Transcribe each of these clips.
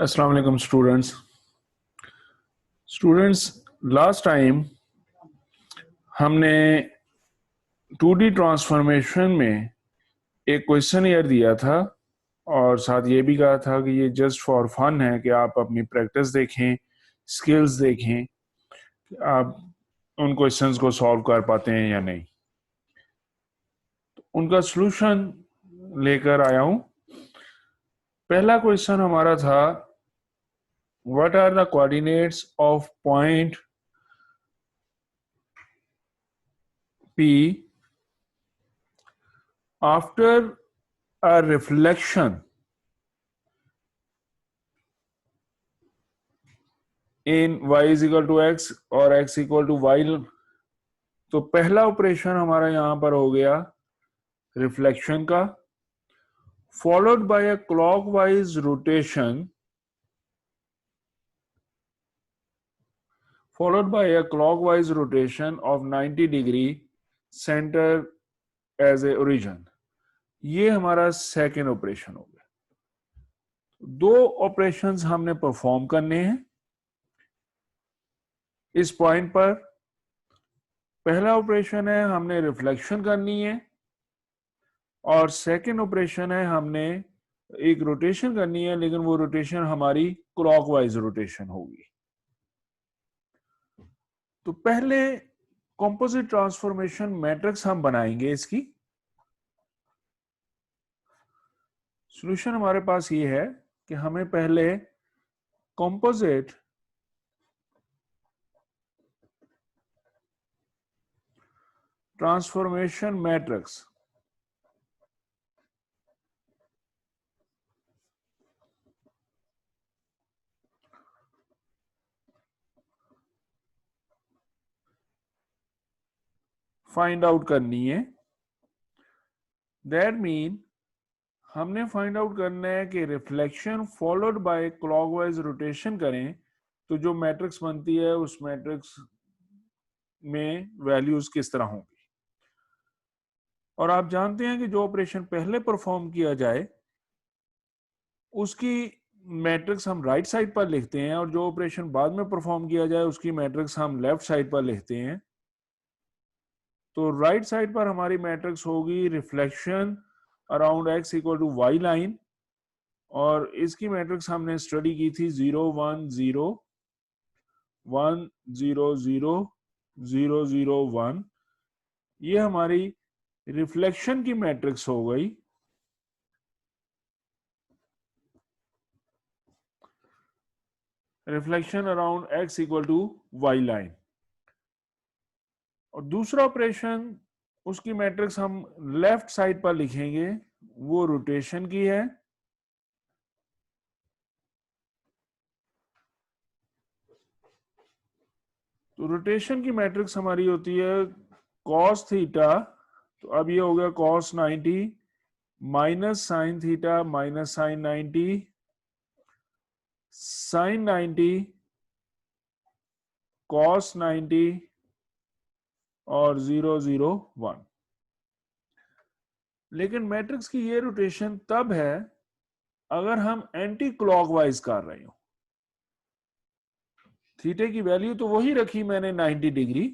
अस्सलाम वालेकुम students last time हमने 2D ट्रांसफॉर्मेशन में एक क्वेश्चन ईयर दिया था और साथ ये भी कहा था कि ये जस्ट फॉर फन है कि आप अपनी प्रैक्टिस देखें, स्किल्स देखें कि आप उन क्वेश्चंस को सॉल्व कर पाते हैं या नहीं। तो उनका सॉल्यूशन लेकर आया हूं। पहला क्वेश्चन हमारा था, what are the coordinates of point P after a reflection in y is equal to x और x equal to y। तो पहला ऑपरेशन हमारा यहां पर हो गया रिफ्लेक्शन का, followed by a clockwise rotation, of 90 degree centre as a origin. ये हमारा सेकेंड ऑपरेशन हो गया। दो ऑपरेशंस हमने परफॉर्म करने हैं इस पॉइंट पर। पहला ऑपरेशन है हमने रिफ्लेक्शन करनी है और सेकेंड ऑपरेशन है हमने एक रोटेशन करनी है, लेकिन वो रोटेशन हमारी क्लॉकवाइज रोटेशन होगी। तो पहले कंपोजिट ट्रांसफॉर्मेशन मैट्रिक्स हम बनाएंगे। इसकी सॉल्यूशन हमारे पास ये है कि हमें पहले composite transformation matrix find out करनी है। दैट मीन हमने फाइंड आउट करना है कि reflection followed by clockwise rotation करें तो जो मैट्रिक्स बनती है उस मैट्रिक्स में वैल्यूज किस तरह होंगी। और आप जानते हैं कि जो ऑपरेशन पहले परफॉर्म किया जाए उसकी मैट्रिक्स हम राइट साइड पर लिखते हैं और जो ऑपरेशन बाद में परफॉर्म किया जाए उसकी मैट्रिक्स हम लेफ्ट साइड पर लिखते हैं। तो राइट साइड पर हमारी मैट्रिक्स होगी reflection around x equal to y line, और इसकी मैट्रिक्स हमने स्टडी की थी 0 1 0 1 0 0 0 0 1। ये हमारी रिफ्लेक्शन की मैट्रिक्स हो गई। Reflection around x equal to y line. और दूसरा ऑपरेशन उसकी मैट्रिक्स हम लेफ्ट साइड पर लिखेंगे, वो रोटेशन की है। तो रोटेशन की मैट्रिक्स हमारी होती है cos थीटा। तो अब ये हो गया cos 90 minus sine theta minus sine 90 sine 90 cos 90 और 0 0 1। लेकिन मैट्रिक्स की ये रोटेशन तब है अगर हम एंटी क्लॉकवाइज कर रहे हो। थीटे की वैल्यू तो वही रखी मैंने 90 डिग्री,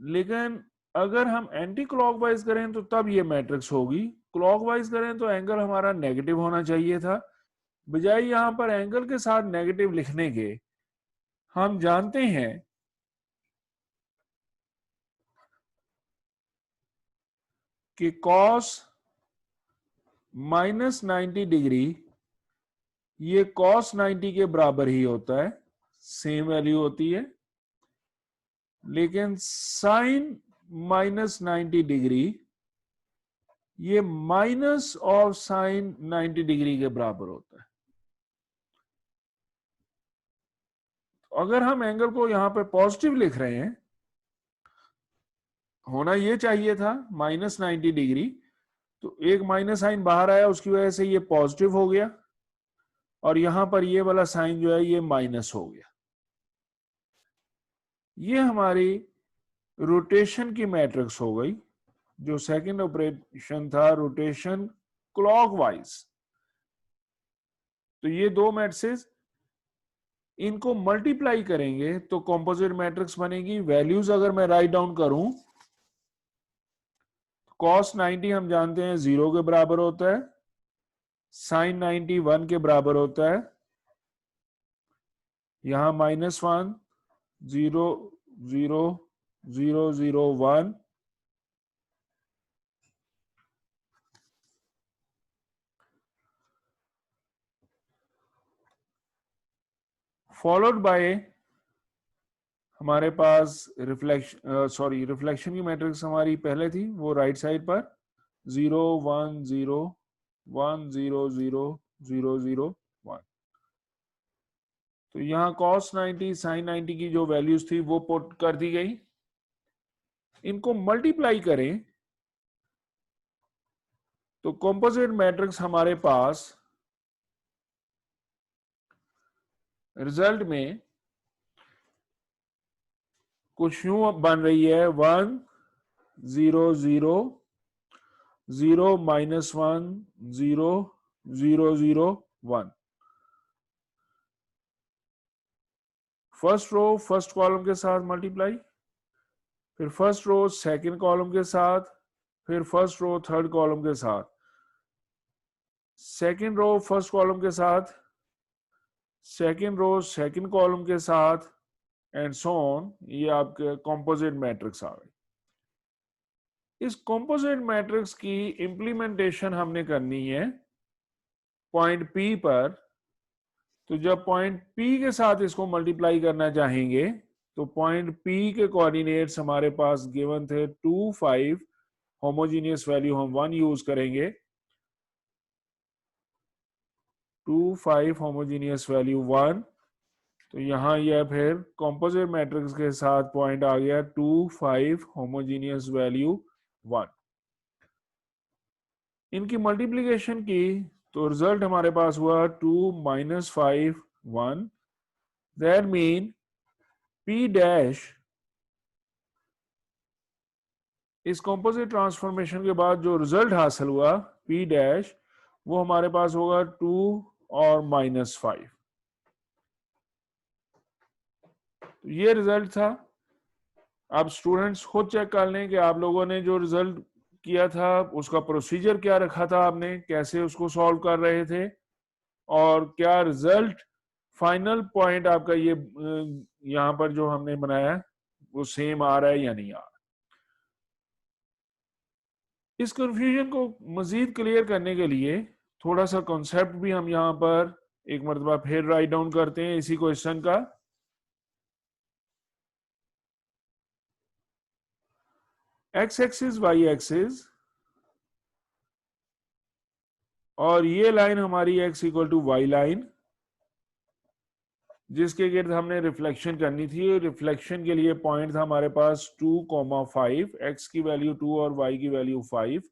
लेकिन अगर हम एंटी क्लॉकवाइज करें तो तब ये मैट्रिक्स होगी। क्लॉकवाइज करें तो एंगल हमारा नेगेटिव होना चाहिए था, बजाय यहां पर एंगल के साथ नेगेटिव लिखने के हम जानते हैं कि cos माइनस 90 डिग्री ये cos 90 के बराबर ही होता है, सेम वैल्यू होती है। लेकिन साइन माइनस 90 डिग्री ये माइनस ऑफ साइन 90 डिग्री के बराबर होता है। अगर हम एंगल को यहां पे पॉजिटिव लिख रहे हैं, होना ये चाहिए था माइनस 90 डिग्री, तो एक माइनस साइन बाहर आया उसकी वजह से ये पॉजिटिव हो गया और यहां पर ये वाला साइन जो है ये माइनस हो गया। ये हमारी रोटेशन की मैट्रिक्स हो गई। जो सेकंड ऑपरेशन था रोटेशन क्लॉकवाइज, तो ये दो मैट्रिसेस, इनको मल्टीप्लाई करेंगे तो कंपोजिट मैट्रिक्स बनेगी। वैल्यूज अगर मैं राइट डाउन करूं, cos 90 हम जानते हैं 0 के बराबर होता है, sin 90 1 के बराबर होता है, यहां -1 0 0 0 0 1, फॉलोड बाय हमारे पास रिफ्लेक्शन की मैट्रिक्स हमारी पहले थी, वो राइट साइड पर 0 1 0 1 0 0 0 0 1। तो यहाँ cos 90 sin 90 की जो वैल्यूज थी वो पुट कर दी गई। इनको मल्टीप्लाई करें तो कंपोजिट मैट्रिक्स हमारे पास रिजल्ट में कुछ यूं बन रही है 1 0 0 0 -1 0 0 0 1। फर्स्ट रो फर्स्ट कॉलम के साथ मल्टीप्लाई, फिर फर्स्ट रो सेकंड कॉलम के साथ, फिर फर्स्ट रो थर्ड कॉलम के साथ, सेकंड रो फर्स्ट कॉलम के साथ, सेकंड रो सेकंड कॉलम के साथ, एंड सो ऑन। ये आपके कंपोजिट मैट्रिक्स आ गई। इस कंपोजिट मैट्रिक्स की इंप्लीमेंटेशन हमने करनी है पॉइंट P पर। तो जब पॉइंट P के साथ इसको मल्टीप्लाई करना चाहेंगे तो पॉइंट P के कोऑर्डिनेट्स हमारे पास गिवन थे 2 5, होमोजीनियस वैल्यू हम 1 यूज करेंगे, 2 5 होमोजीनियस वैल्यू 1। तो यहां यह फिर कंपोजिट मैट्रिक्स के साथ पॉइंट आ गया 2 5 होमोजीनियस वैल्यू 1। इनकी मल्टीप्लिकेशन की तो रिजल्ट हमारे पास हुआ 2 -5 1। दैट मीन P डैश इस कंपोजिट ट्रांसफॉर्मेशन के बाद जो रिजल्ट हासिल हुआ P डैश, वो हमारे पास होगा 2 और -5। तो ये रिजल्ट था। अब स्टूडेंट्स खुद चेक कर लें कि आप लोगों ने जो रिजल्ट किया था उसका प्रोसीजर क्या रखा था, आपने कैसे उसको सॉल्व कर रहे थे, और क्या रिजल्ट फाइनल पॉइंट आपका ये यहां पर जो हमने बनाया वो सेम आ रहा है या नहीं आ रहा। इस कंफ्यूजन को मजीद क्लियर करने के लिए थोड़ा सा कॉन्सेप्ट भी हम यहां पर एक मरतबा फिर राइट डाउन करते हैं इसी क्वेश्चन का। एक्स एक्सिस वाई एक्सिस, और ये लाइन हमारी x equal to Y line, जिसके गिर्द हमने रिफ्लेक्शन करनी थी। रिफ्लेक्शन के लिए पॉइंट था हमारे पास 2,5, x की वैल्यू 2 और y की वैल्यू 5।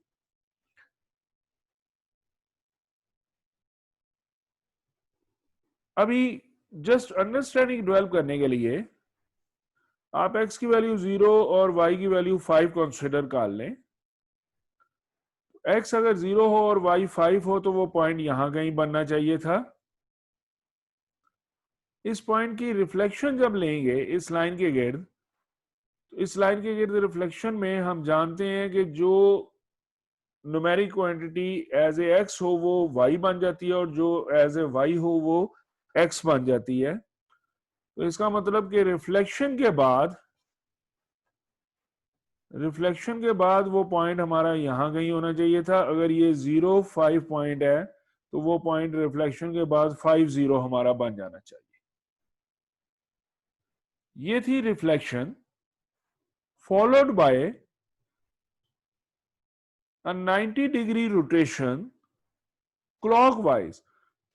अभी जस्ट अंडरस्टैंडिंग डेवलप करने के लिए आप x की वैल्यू 0 और y की वैल्यू 5 कंसिडर कर लें। x अगर 0 हो और y 5 हो तो वो पॉइंट यहां कहीं बनना चाहिए था। इस पॉइंट की रिफ्लेक्शन जब लेंगे इस लाइन के गिर्द, तो इस लाइन के गिर्द रिफ्लेक्शन में हम जानते हैं कि जो numeric quantity as a X हो वो y बन जाती है, और जो एज ए y हो वो x बन जाती है। तो इसका मतलब कि रिफ्लेक्शन के बाद वो पॉइंट हमारा यहां कहीं होना चाहिए था। अगर ये 0 5 पॉइंट है तो वो पॉइंट रिफ्लेक्शन के बाद 5 0 हमारा बन जाना चाहिए। ये थी reflection, followed by a 90 degree rotation clockwise.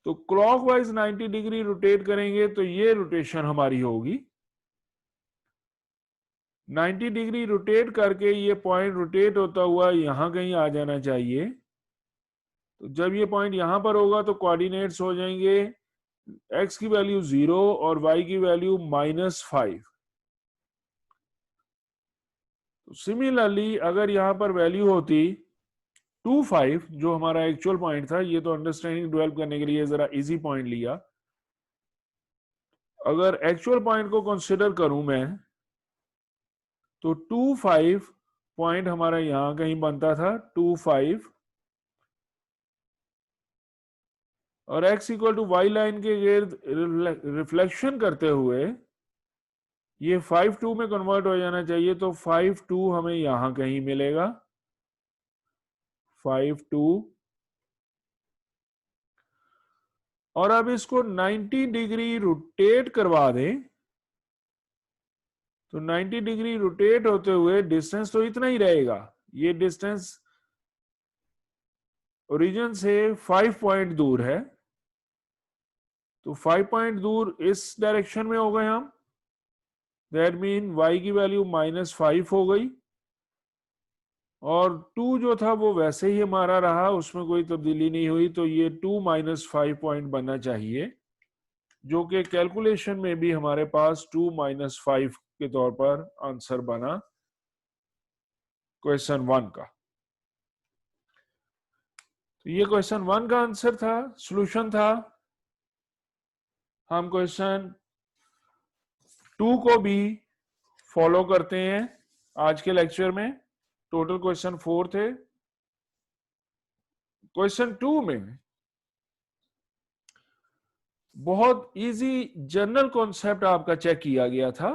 तो क्लॉकवाइज 90 डिग्री रोटेट करेंगे तो ये रोटेशन हमारी होगी 90 डिग्री रोटेट करके ये पॉइंट रोटेट होता हुआ यहां कहीं आ जाना चाहिए। तो जब ये पॉइंट यहां पर होगा तो कोऑर्डिनेट्स हो जाएंगे x की वैल्यू 0 और y की वैल्यू -5। तो सिमिलरली अगर यहां पर वैल्यू होती 25 जो हमारा एक्चुअल पॉइंट था, ये तो अंडरस्टैंडिंग डेवलप करने के लिए जरा इजी पॉइंट लिया। अगर एक्चुअल पॉइंट को कंसिडर करूं मैं, तो 25 पॉइंट हमारा यहां कहीं बनता था 25, और x equal to Y line के गिर्द रिफ्लेक्शन करते हुए ये 5-2 में कन्वर्ट हो जाना चाहिए, तो 5-2 हमें यहां कहीं मिलेगा, 5-2। और अब इसको 90 डिग्री रोटेट करवा दें, तो 90 डिग्री रोटेट होते हुए डिस्टेंस तो इतना ही रहेगा, ये डिस्टेंस ओरिजिन से 5 पॉइंट दूर है, तो 5 पॉइंट दूर इस डायरेक्शन में हो गए हम, दैट मीन y की वैल्यू -5 हो गई, और 2 जो था वो वैसे ही हमारा रहा, उसमें कोई तब्दीली नहीं हुई, तो ये 2 - 5 पॉइंट बनना चाहिए, जो कि कैलकुलेशन में भी हमारे पास 2 - 5 के तौर पर आंसर बना क्वेश्चन 1 का। तो ये क्वेश्चन 1 का आंसर था, सॉल्यूशन था। हम क्वेश्चन 2 को भी फॉलो करते हैं आज के लेक्चर में। टोटल क्वेश्चन 4 थे। क्वेश्चन 2 में बहुत इजी जनरल कॉन्सेप्ट आपका चेक किया गया था।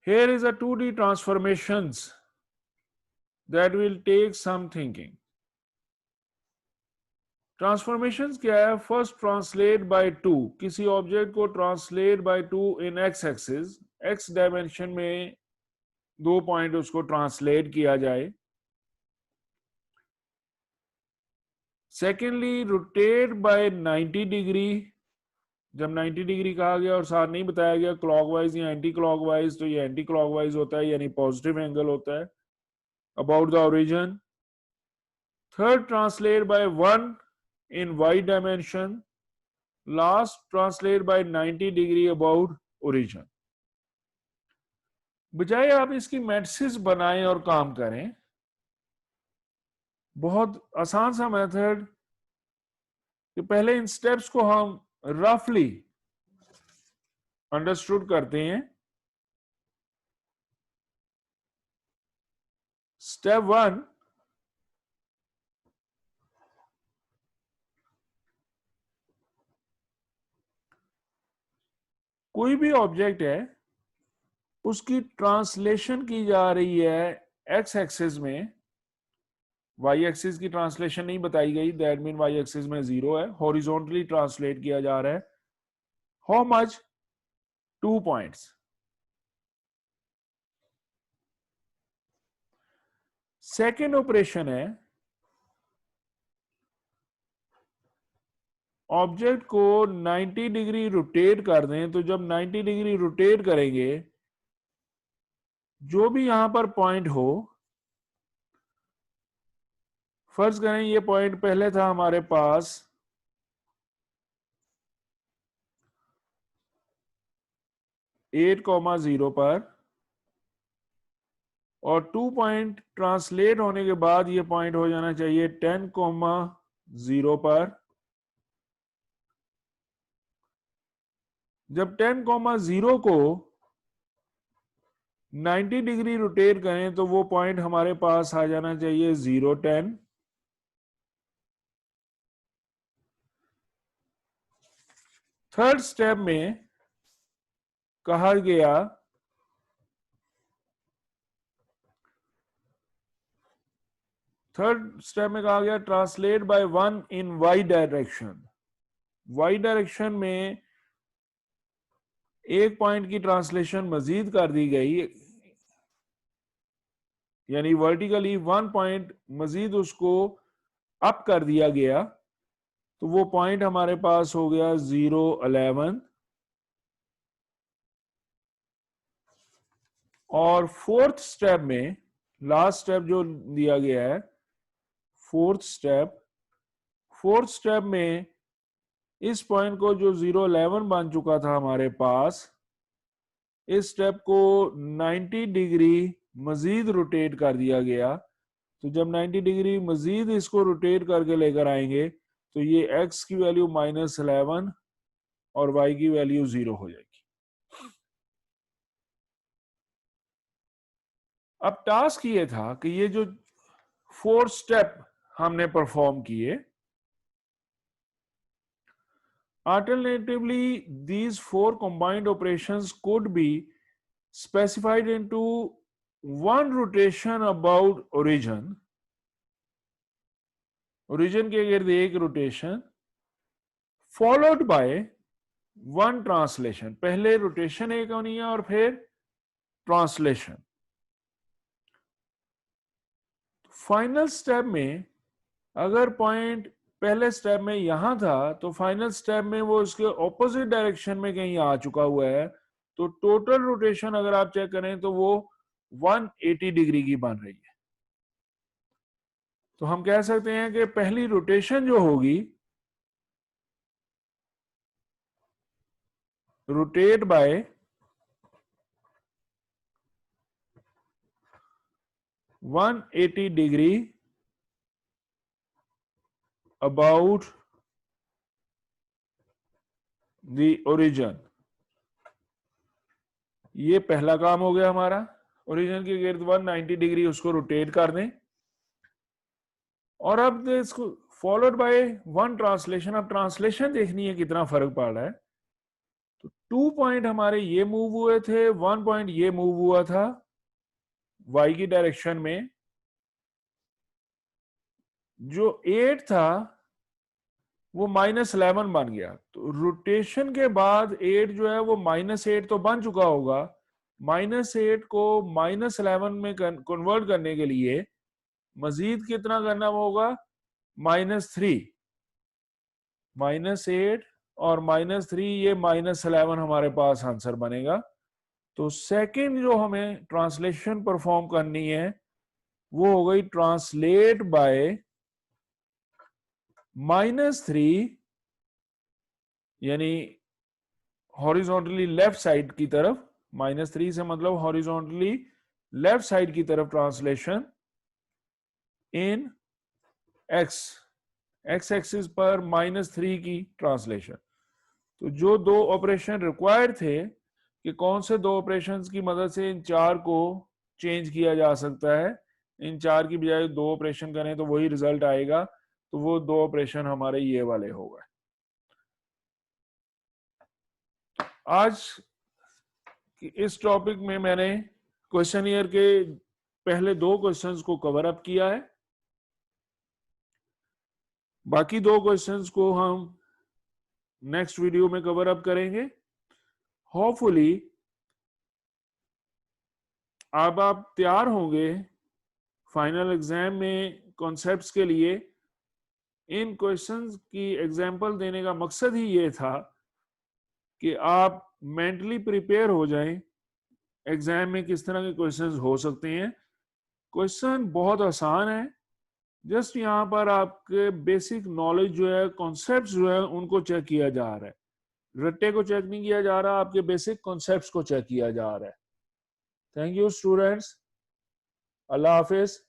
Here is a 2D transformations that will take some thinking. Transformations क्या है? फर्स्ट ट्रांसलेट बाय 2, किसी ऑब्जेक्ट को ट्रांसलेट बाय 2 इन एक्स एक्सिस, एक्स डायमेंशन में 2 पॉइंट उसको ट्रांसलेट किया जाए। Secondly, rotate bye 90 degree. जब 90 डिग्री कहा गया और साथ नहीं बताया गया क्लॉकवाइज या एंटी क्लॉकवाइज, तो ये एंटी क्लॉकवाइज होता है, यानी पॉजिटिव एंगल होता है about the origin. Third, translate by 1 in y dimension. Last, translate by 90 degree about origin. बजाय आप इसकी मैट्रिसेस बनाएं और काम करें, बहुत आसान सा मेथड कि पहले इन स्टेप्स को हम रफली अंडरस्टूड करते हैं। स्टेप 1, कोई भी ऑब्जेक्ट है उसकी ट्रांसलेशन की जा रही है एक्स एक्सिस में, वाई एक्सिस की ट्रांसलेशन नहीं बताई गई, दैट मीन वाई एक्सिस में 0 है, हॉरिजॉन्टली ट्रांसलेट किया जा रहा है। How much? 2 points. Second operation है ऑब्जेक्ट को 90 डिग्री रोटेट कर दें, तो जब 90 डिग्री रोटेट करेंगे, जो भी यहां पर पॉइंट हो, फर्ज करें ये पॉइंट पहले था हमारे पास 8,0 पर, और 2 पॉइंट ट्रांसलेट होने के बाद ये पॉइंट हो जाना चाहिए 10,0 पर। जब 10,0 को 90 डिग्री रोटेट करें, तो वो पॉइंट हमारे पास आ जाना चाहिए 0,10। थर्ड स्टेप में कहा गया translate by 1 in Y direction. Y direction में एक पॉइंट की ट्रांसलेशन मजीद कर दी गई, यानी वर्टिकली 1 पॉइंट मजीद उसको अप कर दिया गया, तो वो पॉइंट हमारे पास हो गया 0,11। और फोर्थ स्टेप में, लास्ट स्टेप जो दिया गया है, फोर्थ स्टेप में इस पॉइंट को जो 0,11 बन चुका था हमारे पास, इस स्टेप को 90 डिग्री मजीद रोटेट कर दिया गया, तो जब 90 डिग्री मजीद इसको रोटेट करके लेकर आएंगे तो ये x की वैल्यू -11 और y की वैल्यू 0 हो जाएगी। अब टास्क ये था कि ये जो 4 स्टेप हमने परफॉर्म किए, alternatively these 4 combined operations could be specified into one rotation about origin के गिर्द एक rotation followed by one translation. पहले रोटेशन एक होनी है और फिर ट्रांसलेशन। फाइनल स्टेप में अगर पॉइंट पहले स्टेप में यहां था तो फाइनल स्टेप में वो उसके ऑपोजिट डायरेक्शन में कहीं आ चुका हुआ है, तो टोटल रोटेशन अगर आप चेक करें तो वो 180 डिग्री की बन रही है। तो हम कह सकते हैं कि पहली रोटेशन जो होगी, rotate bye 180 degree about the origin, ये पहला काम हो गया हमारा। ओरिजिन के गिर्द 190 डिग्री उसको रोटेट कर दें। और अब इसको फॉलोड बाय वन ट्रांसलेशन। अब ट्रांसलेशन देखनी है कितना फर्क पड़ रहा है। तो 2 पॉइंट हमारे ये मूव हुए थे, 1 पॉइंट ये मूव हुआ था y की डायरेक्शन में। जो 8 था वो -11 बन गया। तो रोटेशन के बाद 8 जो है वो -8 तो बन चुका होगा। -8 को -11 में कन्वर्ट करने के लिए मजीद कितना करना होगा? -3। -8 और -3, ये -11 हमारे पास आंसर बनेगा। तो सेकंड जो हमें ट्रांसलेशन परफॉर्म करनी है वो हो गई ट्रांसलेट बाय -3, यानी हॉरिजॉन्टली लेफ्ट साइड की तरफ। -3 से मतलब हॉरिजॉन्टली लेफ्ट साइड की तरफ ट्रांसलेशन इन एक्स एक्सिस पर -3 की ट्रांसलेशन। तो जो 2 ऑपरेशन रिक्वायर्ड थे कि कौन से 2 ऑपरेशंस की मदद से इन 4 को चेंज किया जा सकता है, इन 4 की बजाय 2 ऑपरेशन करें तो वही रिजल्ट आएगा, तो वो 2 ऑपरेशन हमारे ये वाले हो गए। आज इस टॉपिक में मैंने क्वेश्चनियर के पहले 2 क्वेश्चंस को कवर अप किया है। बाकी 2 क्वेश्चंस को हम नेक्स्ट वीडियो में कवर अप करेंगे। होपफुली अब आप तैयार होंगे फाइनल एग्जाम में कॉन्सेप्ट्स के लिए। इन क्वेश्चंस की एग्जांपल देने का मकसद ही ये था कि आप मेंटली प्रिपेयर हो जाएं एग्जाम में किस तरह के क्वेश्चंस हो सकते हैं। क्वेश्चन बहुत आसान है, जस्ट यहाँ पर आपके बेसिक नॉलेज जो है, कॉन्सेप्ट्स जो है, उनको चेक किया जा रहा है। रट्टे को चेक नहीं किया जा रहा, आपके बेसिक कॉन्सेप्ट्स को चेक किया जा रहा है। Thank you students, Allah Hafiz.